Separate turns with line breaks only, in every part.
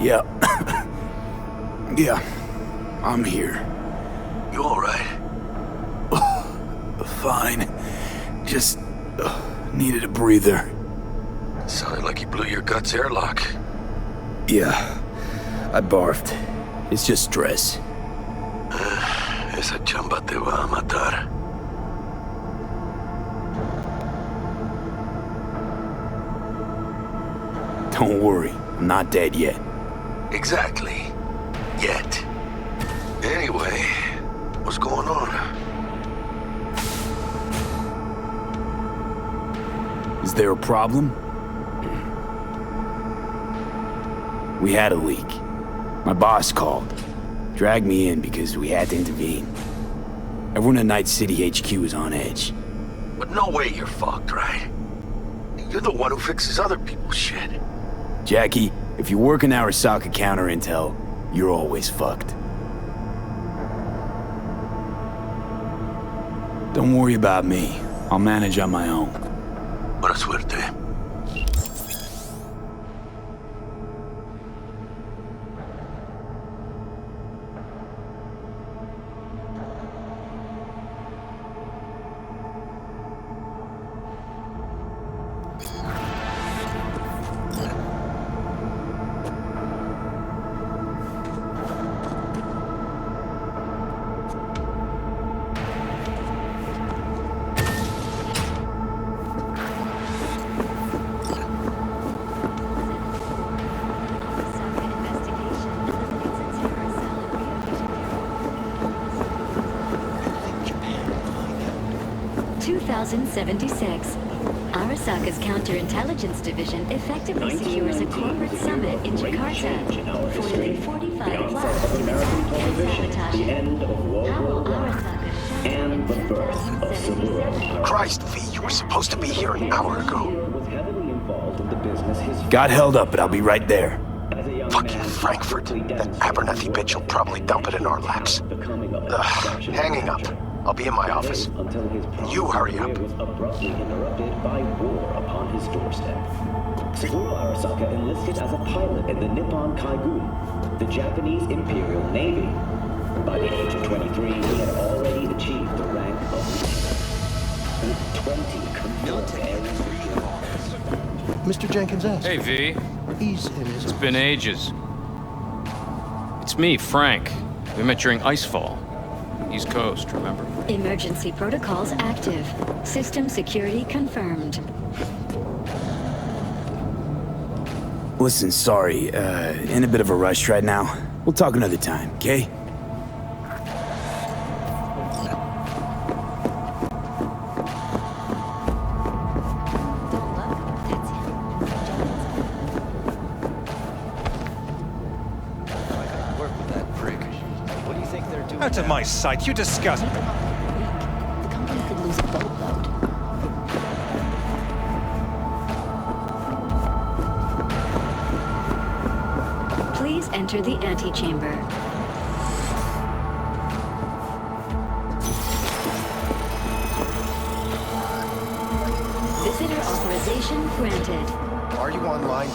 Yeah. Yeah, I'm here.
You alright?
Fine. Just needed a breather.
Sounded like you blew your guts airlock.
Yeah, I barfed. It's just stress.
Esa chamba te va a matar.
Don't worry, I'm not dead yet.
Exactly. Yet. Anyway, what's going on?
Is there a problem? We had a leak. My boss called. Dragged me in because we had to intervene. Everyone at Night City HQ is on edge.
But no way you're fucked, right? You're the one who fixes other people's shit.
Jackie, if you work in Arasaka counter intel, you're always fucked. Don't worry about me. I'll manage on my own.
Buena suerte.
Arasaka's counterintelligence division effectively secures a corporate summit in Jakarta, foiling 45 plots to attack and sabotage it. How will Arasaka
and the birth of Cyberpunk.
Christ, V, you were supposed to be here an hour ago.
Got held up, but I'll be right there.
Fucking Frankfurt. That Abernathy bitch will probably dump it in our laps. Ugh, hanging up. I'll be in my office. You hurry up.
Was abruptly interrupted by war upon his doorstep. Saburo Arasaka enlisted as a pilot in the Nippon Kaigun, the Japanese Imperial Navy. By the age of 23, he had already achieved the rank of lieutenant, with 20 confirmed areas of
Mr. Jenkins asked.
Hey, V.
It's
been ages. It's me, Frank. We met during Icefall. East Coast, remember?
Emergency protocols active. System security confirmed.
Listen, sorry, in a bit of a rush right now. We'll talk another time, okay?
Out of my sight, you disgust me.
The company could lose a boatload. Please enter the antechamber. Visitor authorization granted.
Are you online?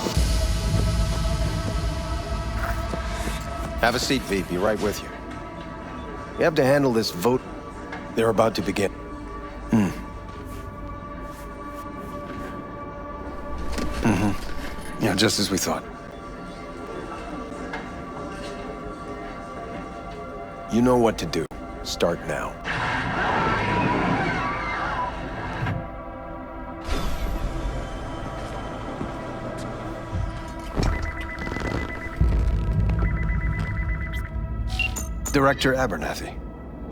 Have a seat, V. Be right with you. We have to handle this vote. They're about to begin. Yeah, just as we thought. You know what to do. Start now. Director Abernathy.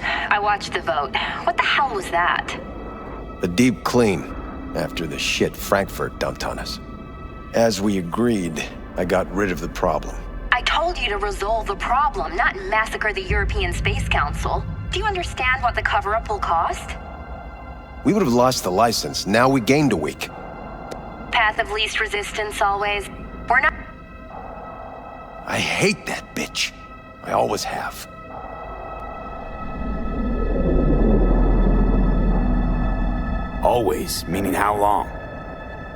I watched the vote. What the hell was that?
A deep clean after the shit Frankfurt dumped on us. As we agreed, I got rid of the problem.
I told you to resolve the problem, not massacre the European Space Council. Do you understand what the cover-up will cost?
We would have lost the license. Now we gained a week.
Path of least resistance always. We're not...
I hate that bitch. I always have.
Always, meaning how long?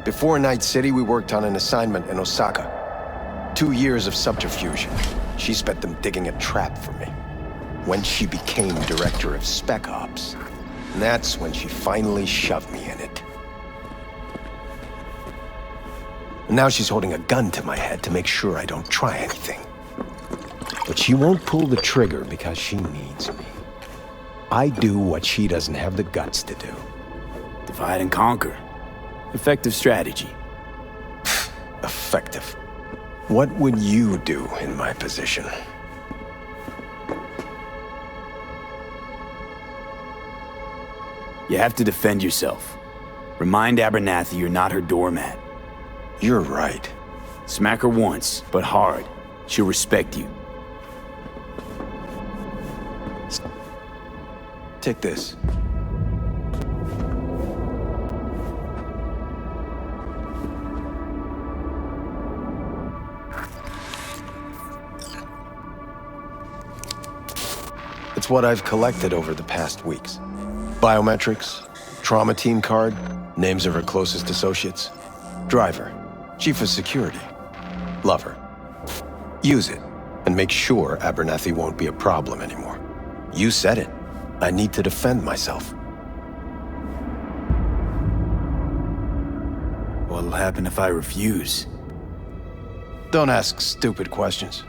Before Night City, we worked on an assignment in Osaka. 2 years of subterfuge. She spent them digging a trap for me. When she became director of Spec Ops, that's when she finally shoved me in it. Now she's holding a gun to my head to make sure I don't try anything. But she won't pull the trigger because she needs me. I do what she doesn't have the guts to do.
Divide and conquer. Effective strategy.
Effective. What would you do in my position?
You have to defend yourself. Remind Abernathy you're not her doormat.
You're right.
Smack her once, but hard. She'll respect you.
Take this. It's what I've collected over the past weeks. Biometrics, trauma team card, names of her closest associates. Driver, chief of security, lover. Use it, and make sure Abernathy won't be a problem anymore. You said it. I need to defend myself.
What'll happen if I refuse?
Don't ask stupid questions.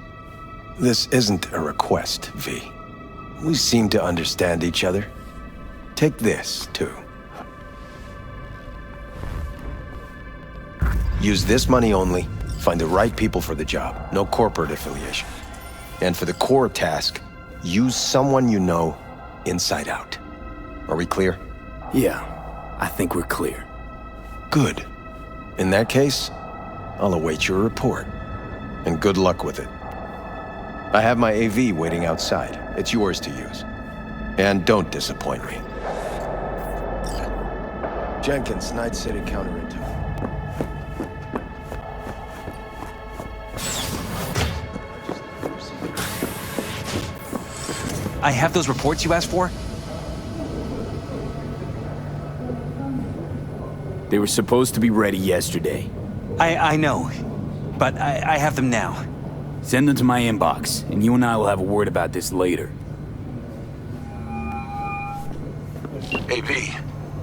This isn't a request, V. We seem to understand each other. Take this, too. Use this money only. Find the right people for the job. No corporate affiliation. And for the core task, use someone you know inside out. Are we clear?
Yeah, I think we're clear.
Good. In that case, I'll await your report. And good luck with it. I have my AV waiting outside. It's yours to use. And don't disappoint me. Jenkins, Night City Counterintel.
I have those reports you asked for?
They were supposed to be ready yesterday.
I know, but I have them now.
Send them to my inbox, and you and I will have a word about this later.
Hey, V,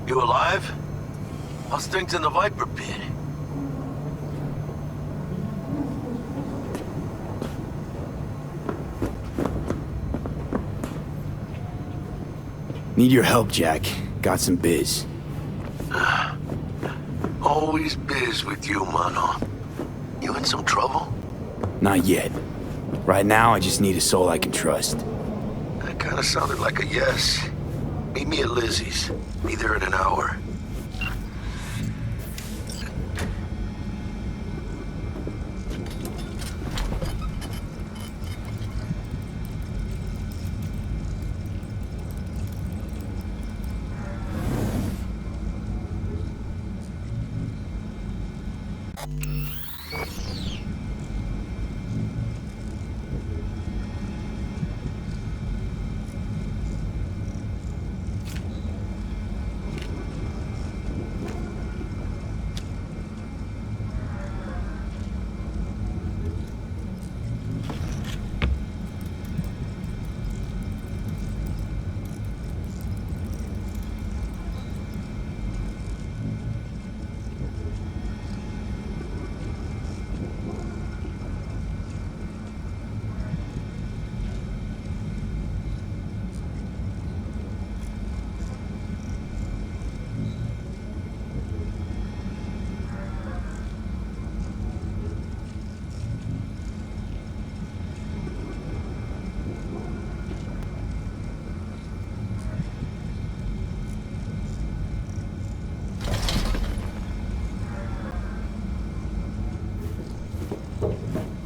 you alive? How's things in the Viper pit?
Need your help, Jack. Got some biz.
Always biz with you, mano. You in some trouble?
Not yet. Right now, I just need a soul I can trust.
That kinda sounded like a yes. Meet me at Lizzie's. Be there in an hour.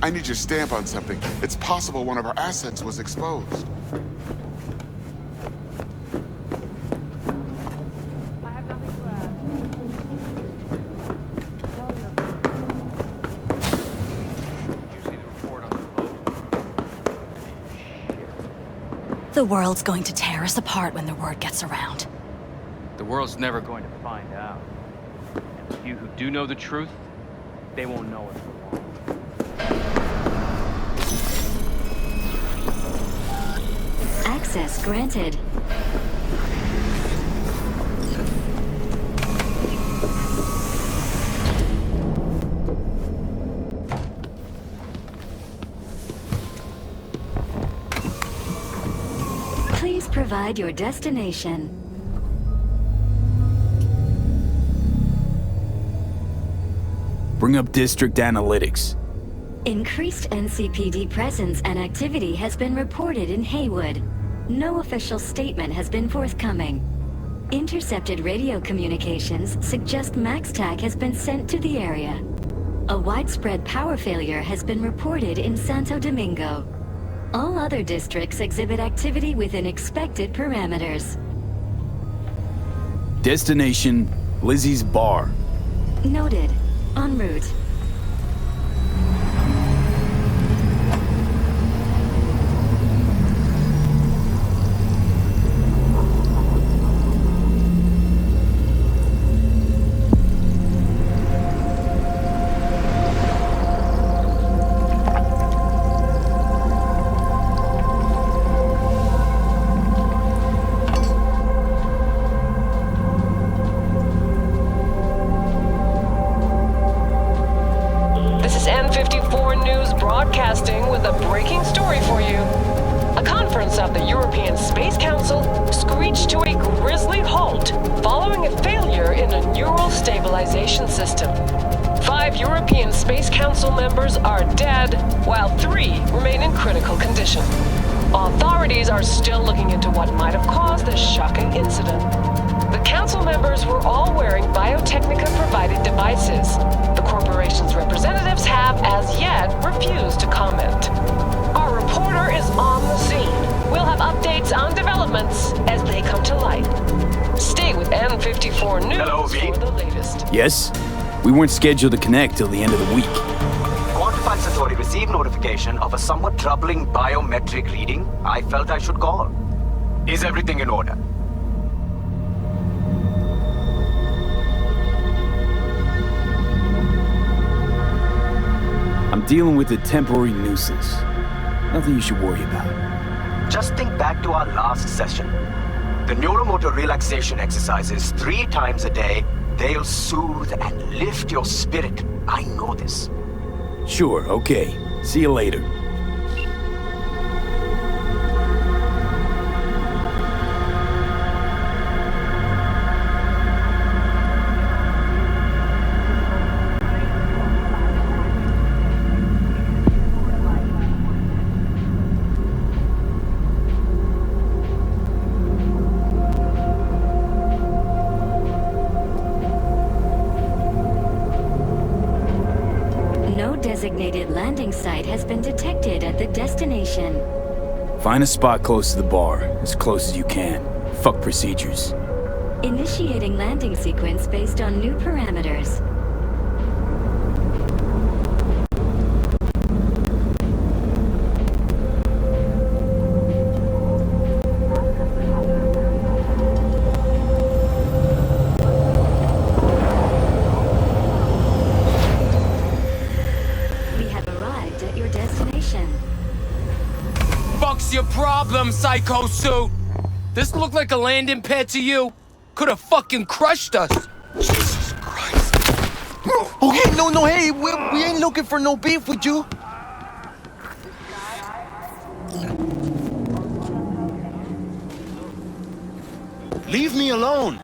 I need your stamp on something. It's possible one of our assets was exposed.
The world's going to tear us apart when the word gets around.
The world's never going to find out. And the few who do know the truth, they won't know it for long.
Access granted. Please provide your destination.
Bring up district analytics.
Increased NCPD presence and activity has been reported in Haywood. No official statement has been forthcoming. Intercepted radio communications suggest MaxTac has been sent to the area. A widespread power failure has been reported in Santo Domingo. All other districts exhibit activity within expected parameters.
Destination, Lizzie's Bar.
Noted. En route.
System. 5 European Space Council members are dead, while 3 remain in critical condition. Authorities are still looking into what might have caused this shocking incident. The council members were all wearing Biotechnica-provided devices. The corporation's representatives have, as yet, refused to comment. Our reporter is on the scene. We'll have updates on developments as they come to light. Stay with N54 News for the latest.
Yes? We weren't scheduled to connect till the end of the week.
Quantified Satori received notification of a somewhat troubling biometric reading. I felt I should call. Is everything in order?
I'm dealing with a temporary nuisance. Nothing you should worry about.
Just think back to our last session. The neuromotor relaxation exercises 3 times a day, they'll soothe and lift your spirit. I know this.
Sure, okay. See you later.
Designated landing site has been detected at the destination.
Find a spot close to the bar, as close as you can. Fuck procedures.
Initiating landing sequence based on new parameters.
Your problem, Psycho Suit? This looked like a landing pad to you? Could have fucking crushed us.
Jesus Christ. Okay, no, hey, we ain't looking for no beef with you. Leave me alone.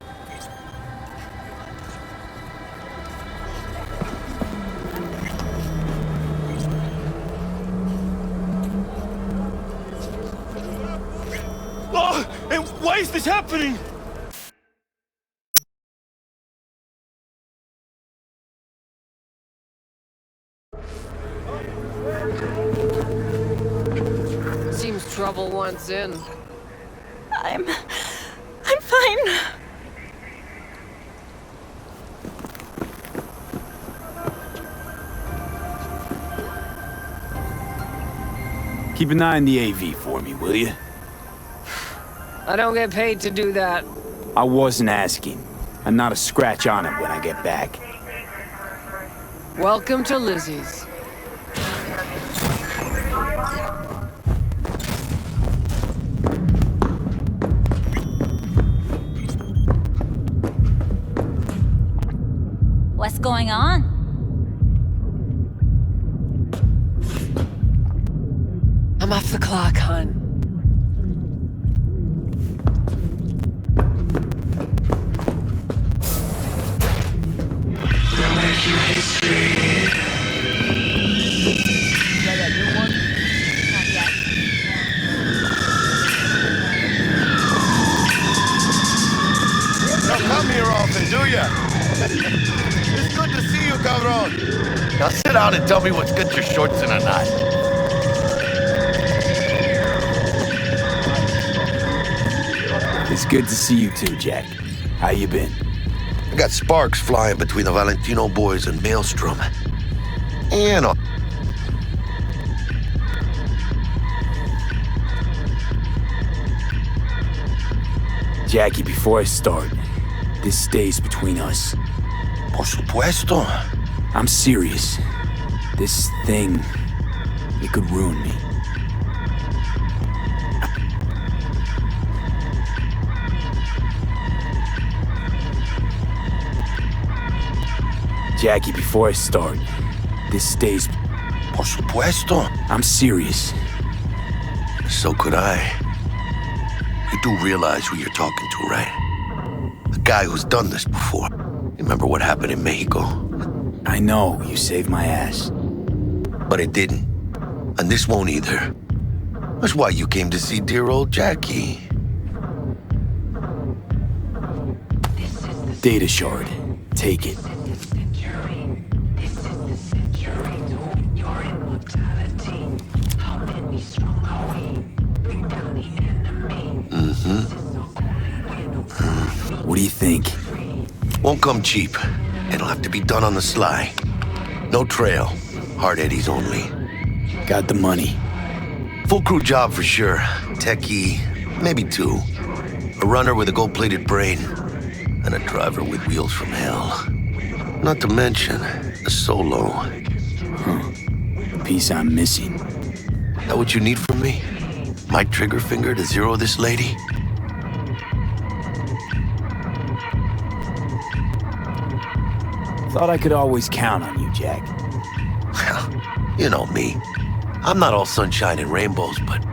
And why is this happening?
Seems trouble wants in.
I'm fine.
Keep an eye on the AV for me, will you?
I don't get paid to do that.
I wasn't asking. And not a scratch on it when I get back.
Welcome to Lizzie's.
going on?
I'm off the clock, hon.
Don't come here often, do ya? It's good to see you, cabron. Now sit down and tell me what's got your shorts in a knot.
It's good to see you too, Jack. How you been?
I got sparks flying between the Valentino boys and Maelstrom. And
Jackie, before I start, this stays between us.
Por supuesto.
I'm serious. This thing, it could ruin me. Jackie, before I start, this stays...
Por supuesto.
I'm serious.
So could I. You do realize who you're talking to, right? The guy who's done this before. Remember what happened in Mexico?
I know, you saved my ass.
But it didn't. And this won't either. That's why you came to see dear old Jackie.
Data shard. Take it. What do you think?
Won't come cheap. It'll have to be done on the sly. No trail. Hard eddies only.
Got the money.
Full crew job for sure. Techie, maybe two. A runner with a gold-plated brain. And a driver with wheels from hell. Not to mention, a solo.
Piece I'm missing.
That what you need from me? My trigger finger to zero this lady?
Thought I could always count on you, Jack.
You know me. I'm not all sunshine and rainbows, but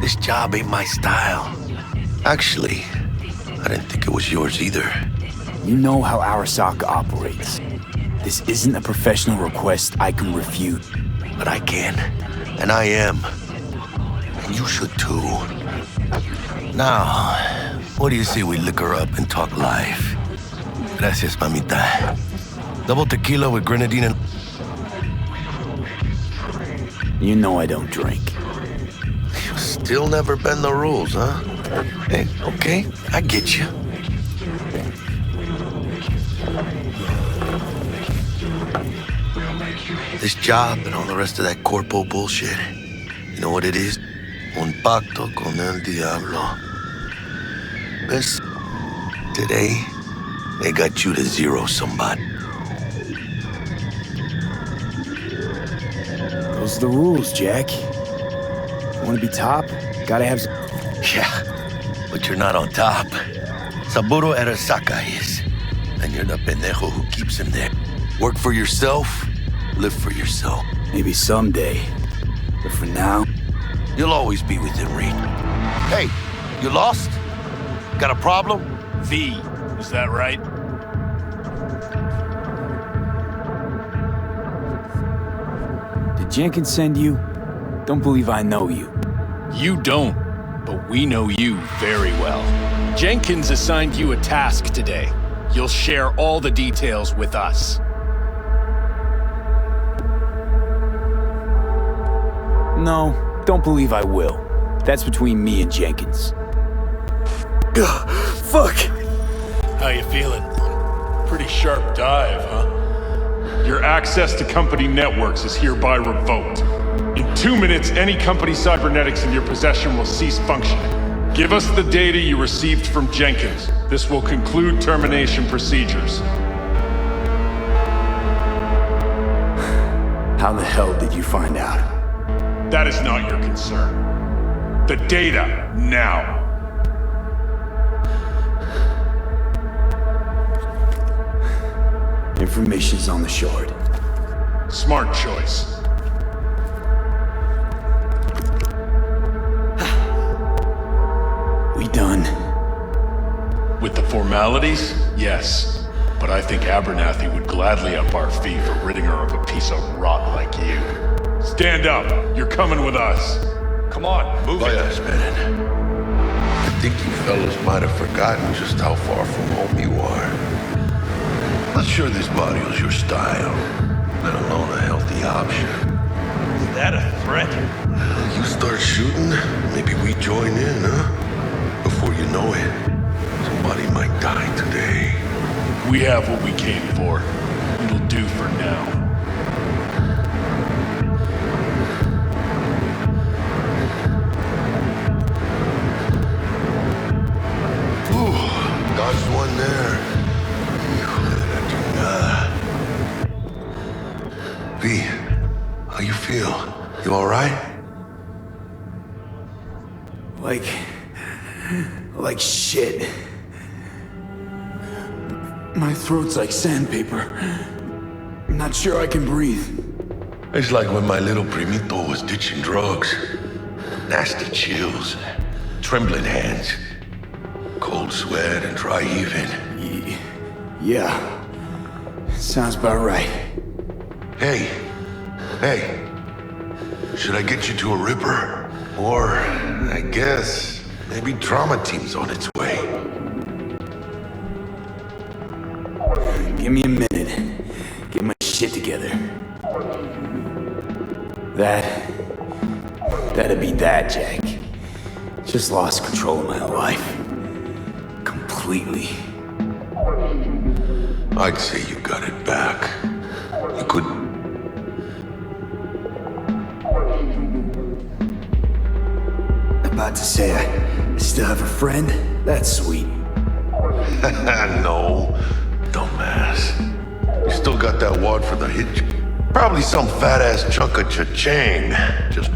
this job ain't my style. Actually, I didn't think it was yours either.
You know how Arasaka operates. This isn't a professional request I can refute.
But I can. And I am. And you should too. Now, what do you say we liquor up and talk live? Gracias, mamita. Double tequila with grenadine and...
You know I don't drink.
You still never bend the rules, huh? Hey, okay, I get you. This job and all the rest of that corpo bullshit, you know what it is? Un pacto con el diablo. This... Today, they got you to zero somebody.
Those are the rules, Jack. Want to be top? Gotta have...
Yeah, but you're not on top. Saburo Arasaka is. And you're the pendejo who keeps him there. Work for yourself, live for yourself.
Maybe someday. But for now...
You'll always be within reach. Hey, you lost? Got a problem?
V, is that right?
Did Jenkins send you? Don't believe I know you.
You don't, but we know you very well. Jenkins assigned you a task today. You'll share all the details with us.
No, don't believe I will. That's between me and Jenkins.
Fuck! How you feeling? Pretty sharp dive, huh?
Your access to company networks is hereby revoked. In 2 minutes, any company cybernetics in your possession will cease functioning. Give us the data you received from Jenkins. This will conclude termination procedures.
How the hell did you find out?
That is not your concern. The data, now.
Information's on the shard.
Smart choice.
We done?
With the formalities, yes. But I think Abernathy would gladly up our fee for ridding her of a piece of rot like you. Stand up. You're coming with us. Come on, move it.
I think you fellas might have forgotten just how far from home you are. Not sure this body was your style, let alone a healthy option.
Is that a threat?
You start shooting, maybe we join in, huh? Before you know it, somebody might die today.
We have what we came for. It'll do for now.
Ooh, dodged one there. V, how you feel? You all right?
Like shit. My throat's like sandpaper. I'm not sure I can breathe.
It's like when my little primito was ditching drugs. Nasty chills, trembling hands, cold sweat and dry heaving.
Yeah, sounds about right.
Hey, should I get you to a Ripper? Or, I guess, maybe trauma team's on its way.
Give me a minute. Get my shit together. That'd be that, Jack. Just lost control of my life. Completely.
I'd say you got it back. You could...
About to say I still have a friend? That's sweet.
No, dumbass. You still got that wad for the hit? Probably some fat-ass chunk of cha-ching. Just...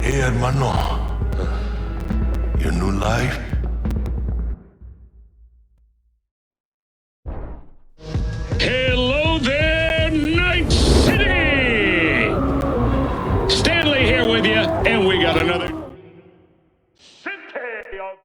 Hey, hermano. Your new life?
Hello there, Night City! Stanley here with you, and we got another city of...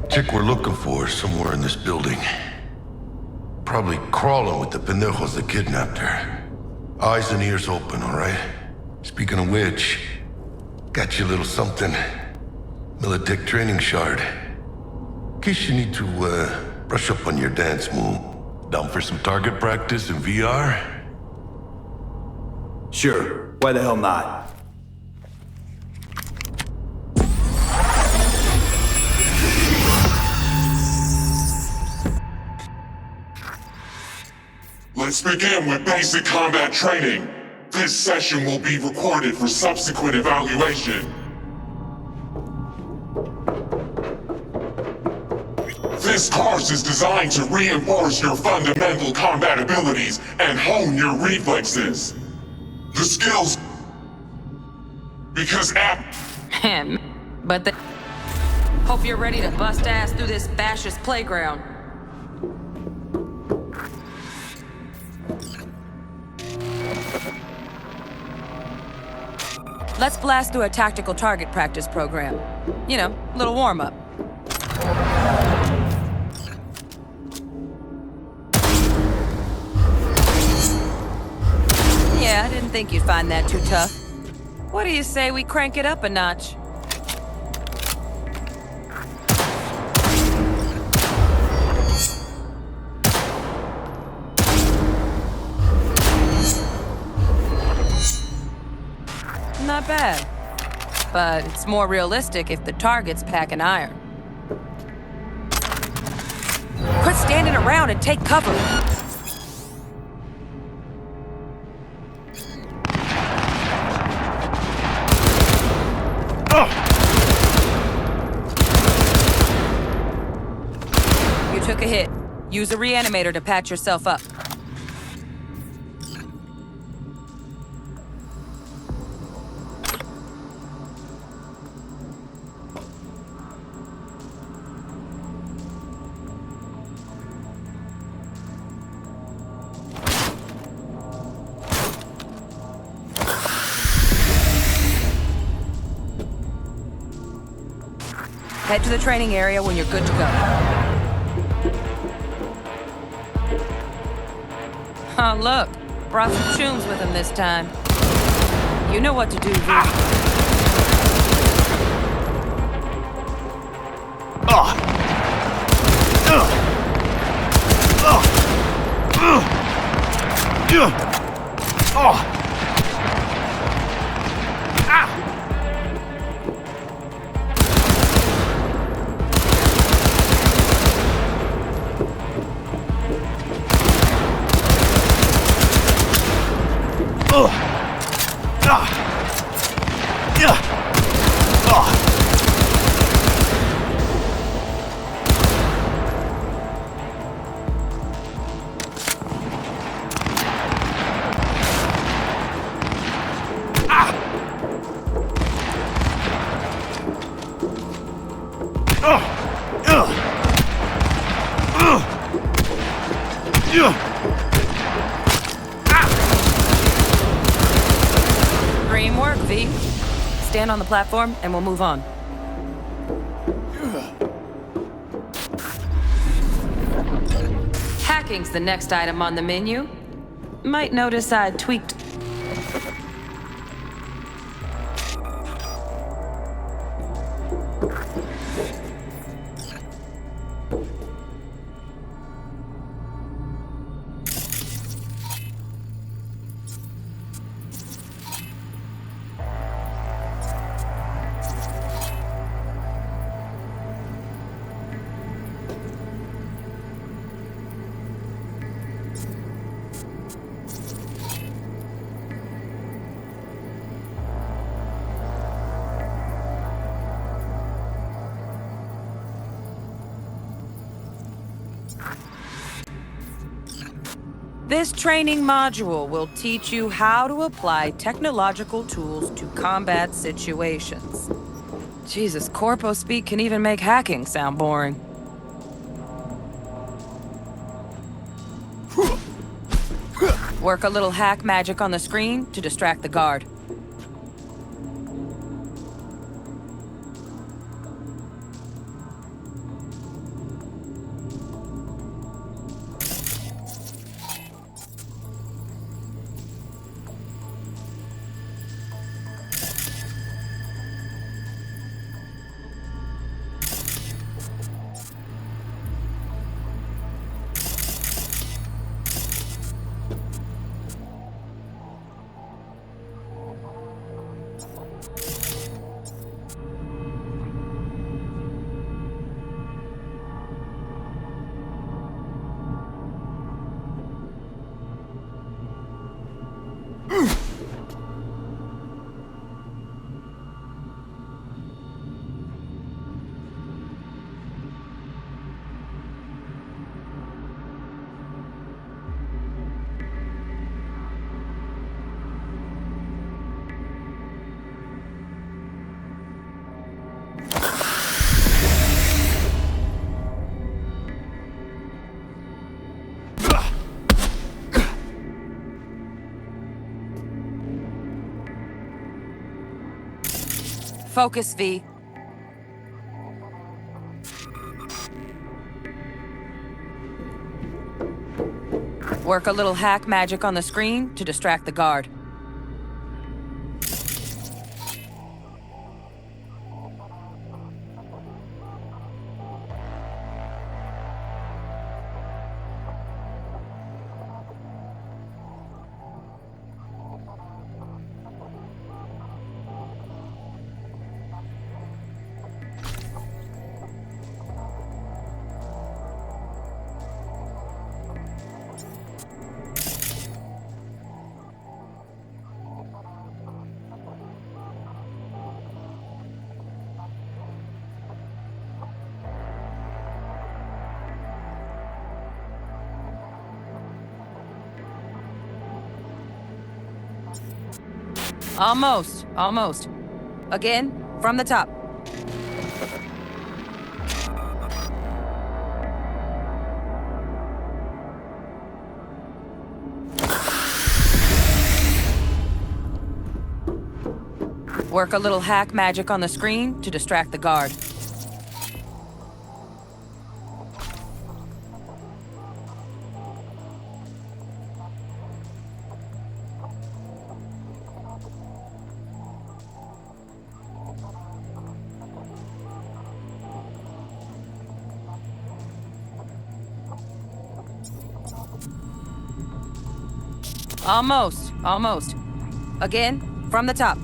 Chick we're looking for is somewhere in this building. Probably crawling with the pendejos that kidnapped her. Eyes and ears open, all right? Speaking of which, got you a little something. Militech training shard. In case you need to, brush up on your dance move. Down for some target practice in VR?
Sure, why the hell not?
Let's begin with basic combat training. This session will be recorded for subsequent evaluation. This course is designed to reinforce your fundamental combat abilities and hone your reflexes. The skills... Because
Hope you're ready to bust ass through this fascist playground. Let's blast through a tactical target practice program. You know, little warm-up. Yeah, I didn't think you'd find that too tough. What do you say we crank it up a notch? Not bad. But it's more realistic if the target's packing iron. Quit standing around and take cover. You took a hit. Use a reanimator to patch yourself up. Head to the training area when you're good to go. Oh, look. Brought some chooms with him this time. You know what to do, V. Dream work, V. Stand on the platform and we'll move on. Hacking's the next item on the menu. Might notice I tweaked. This training module will teach you how to apply technological tools to combat situations. Jesus, corpo speak can even make hacking sound boring. Work a little hack magic on the screen to distract the guard. Focus, V. Work a little hack magic on the screen to distract the guard. Almost, almost. Again, from the top. Work a little hack magic on the screen to distract the guard. Almost, almost. Again, from the top.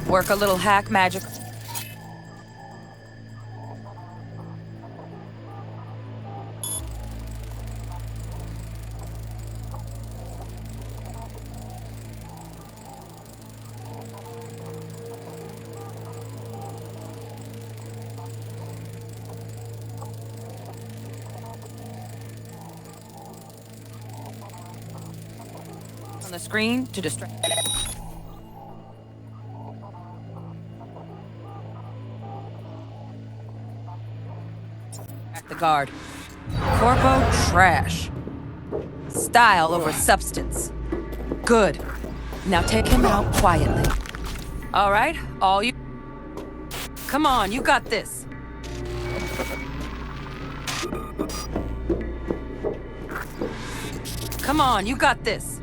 Work a little hack magic. On the screen to distract. The guard. Corpo trash. Style over substance. Good. Now take him out quietly. All right, all you. Come on, you got this. Come on, you got this.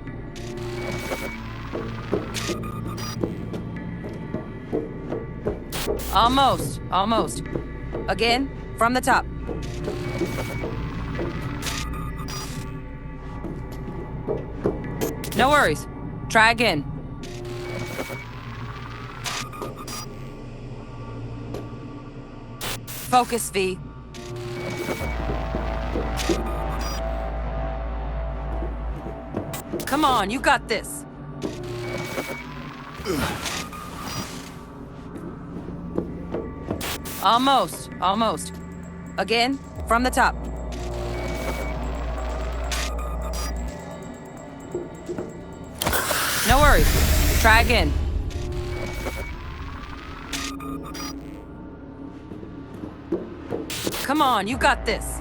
Almost, almost. Again, from the top. No worries. Try again. Focus, V. Come on, you got this. Almost, almost. Again, from the top. No worries. Try again. Come on, you got this.